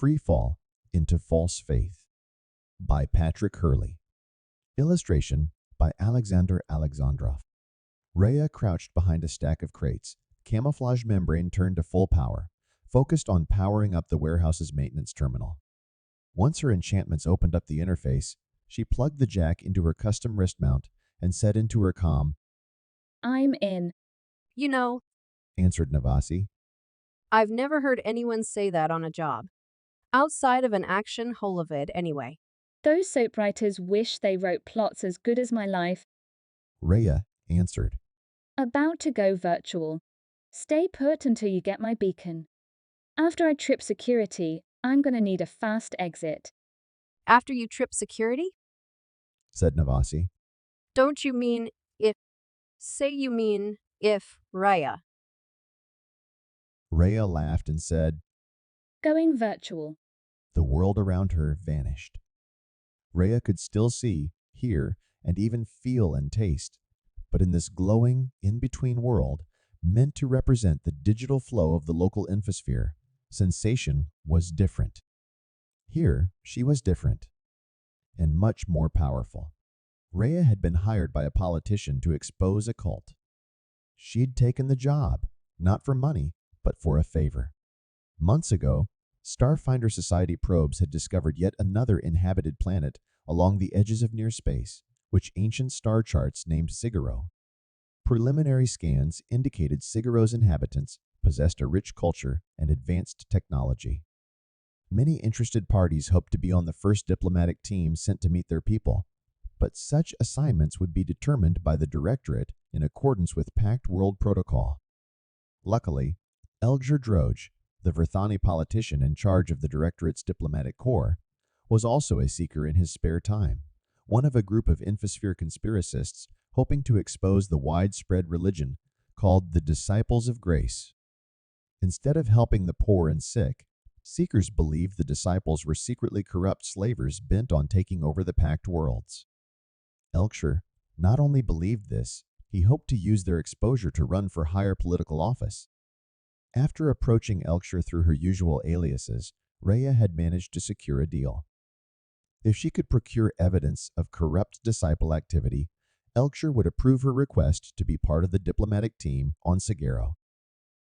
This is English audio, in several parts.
Freefall into False Faith by Patrick Hurley. Illustration by Alexander Alexandrov. Raia crouched behind a stack of crates, camouflage membrane turned to full power, focused on powering up the warehouse's maintenance terminal. Once her enchantments opened up the interface, she plugged the jack into her custom wrist mount and said into her comm, "I'm in." You know, answered Navasi. I've never heard anyone say that on a job. Outside of an action holovid, anyway. Those soap writers wish they wrote plots as good as my life. Raia answered. About to go virtual. Stay put until you get my beacon. After I trip security, I'm gonna need a fast exit. After you trip security? Said Navasi. Don't you mean if? Say you mean if, Raia. Raia laughed and said. Going virtual. The world around her vanished. Raia could still see, hear, and even feel and taste, but in this glowing, in-between world, meant to represent the digital flow of the local infosphere, sensation was different. Here, she was different, and much more powerful. Raia had been hired by a politician to expose a cult. She'd taken the job, not for money, but for a favor. Months ago, Starfinder Society probes had discovered yet another inhabited planet along the edges of near space, which ancient star charts named Siguro. Preliminary scans indicated Siguro's inhabitants possessed a rich culture and advanced technology. Many interested parties hoped to be on the first diplomatic team sent to meet their people, but such assignments would be determined by the Directorate in accordance with Pact World Protocol. Luckily, Elgir Droge, the Verthani politician in charge of the Directorate's diplomatic corps, was also a seeker in his spare time, one of a group of infosphere conspiracists hoping to expose the widespread religion called the Disciples of Grace. Instead of helping the poor and sick, seekers believed the disciples were secretly corrupt slavers bent on taking over the Pact worlds. Elgir not only believed this, he hoped to use their exposure to run for higher political office. After approaching Elgir through her usual aliases, Raia had managed to secure a deal. If she could procure evidence of corrupt disciple activity, Elgir would approve her request to be part of the diplomatic team on Siguro.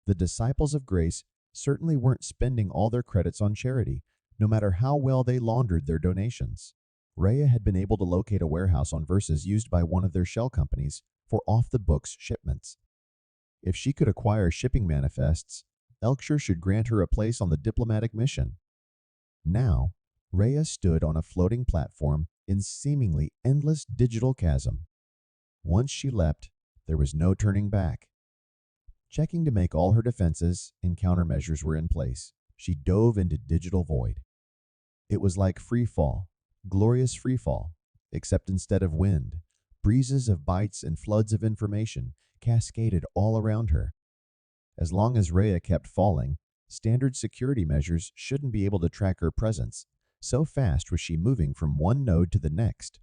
The Disciples of Grace certainly weren't spending all their credits on charity, no matter how well they laundered their donations. Raia had been able to locate a warehouse on Versus used by one of their shell companies for off-the-books shipments. If she could acquire shipping manifests, Elgir should grant her a place on the diplomatic mission. Now, Raia stood on a floating platform in seemingly endless digital chasm. Once she leapt, there was no turning back. Checking to make all her defenses and countermeasures were in place, she dove into digital void. It was like Freefall, glorious Freefall, except instead of wind, breezes of bytes and floods of information cascaded all around her. As long as Raia kept falling, standard security measures shouldn't be able to track her presence, so fast was she moving from one node to the next.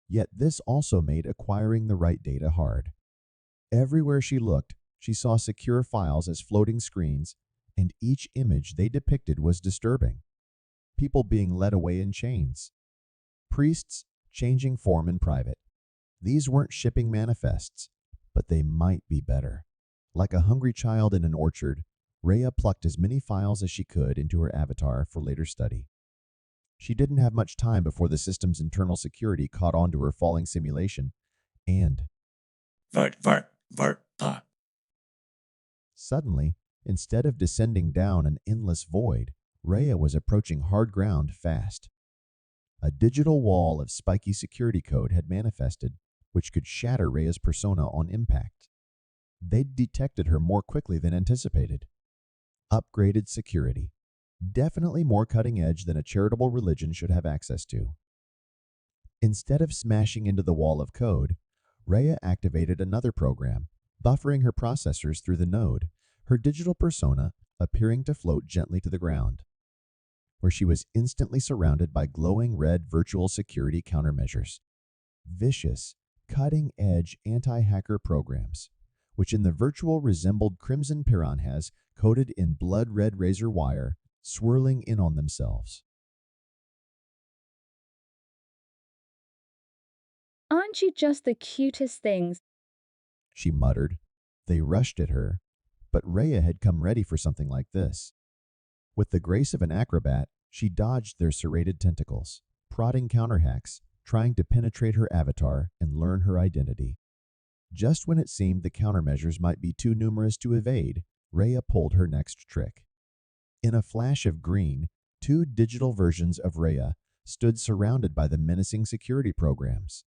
Yet this also made acquiring the right data hard. Everywhere she looked, she saw secure files as floating screens, and each image they depicted was disturbing. People being led away in chains. Priests changing form in private. These weren't shipping manifests, but they might be better. Like a hungry child in an orchard, Raia plucked as many files as she could into her avatar for later study. She didn't have much time before the system's internal security caught on to her falling simulation, and suddenly, instead of descending down an endless void, Raia was approaching hard ground fast. A digital wall of spiky security code had manifested, which could shatter Raia's persona on impact. They'd detected her more quickly than anticipated. Upgraded security. Definitely more cutting edge than a charitable religion should have access to. Instead of smashing into the wall of code, Raia activated another program, buffering her processors through the node, her digital persona appearing to float gently to the ground, where she was instantly surrounded by glowing red virtual security countermeasures. Vicious, cutting-edge anti-hacker programs, which in the virtual resembled crimson piranhas coated in blood-red razor wire swirling in on themselves. Aren't you just the cutest things? She muttered. They rushed at her, but Raia had come ready for something like this. With the grace of an acrobat, she dodged their serrated tentacles, prodding counterhacks, trying to penetrate her avatar and learn her identity. Just when it seemed the countermeasures might be too numerous to evade, Raia pulled her next trick. In a flash of green, two digital versions of Raia stood surrounded by the menacing security programs.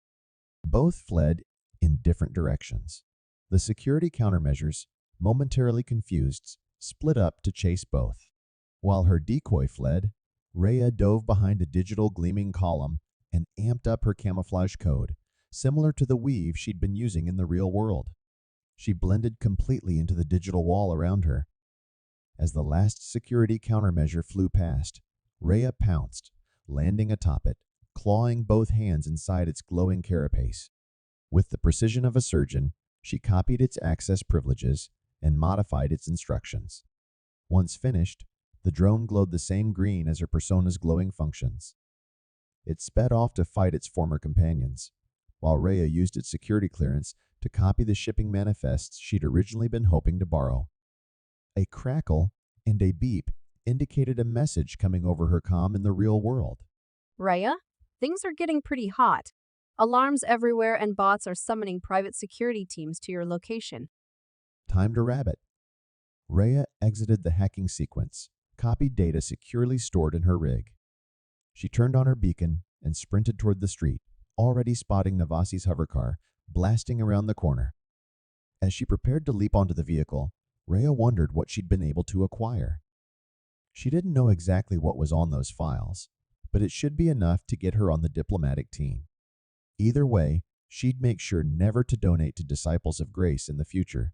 Both fled in different directions. The security countermeasures, momentarily confused, split up to chase both. While her decoy fled, Raia dove behind a digital gleaming column and amped up her camouflage code, similar to the weave she'd been using in the real world. She blended completely into the digital wall around her. As the last security countermeasure flew past, Raia pounced, landing atop it, clawing both hands inside its glowing carapace. With the precision of a surgeon, she copied its access privileges and modified its instructions. Once finished, the drone glowed the same green as her persona's glowing functions. It sped off to fight its former companions, while Raia used its security clearance to copy the shipping manifests she'd originally been hoping to borrow. A crackle and a beep indicated a message coming over her comm in the real world. Raia, things are getting pretty hot. Alarms everywhere and bots are summoning private security teams to your location. Time to rabbit. Raia exited the hacking sequence, copied data securely stored in her rig. She turned on her beacon and sprinted toward the street, already spotting Navasi's hovercar blasting around the corner. As she prepared to leap onto the vehicle, Raia wondered what she'd been able to acquire. She didn't know exactly what was on those files, but it should be enough to get her on the diplomatic team. Either way, she'd make sure never to donate to Disciples of Grace in the future.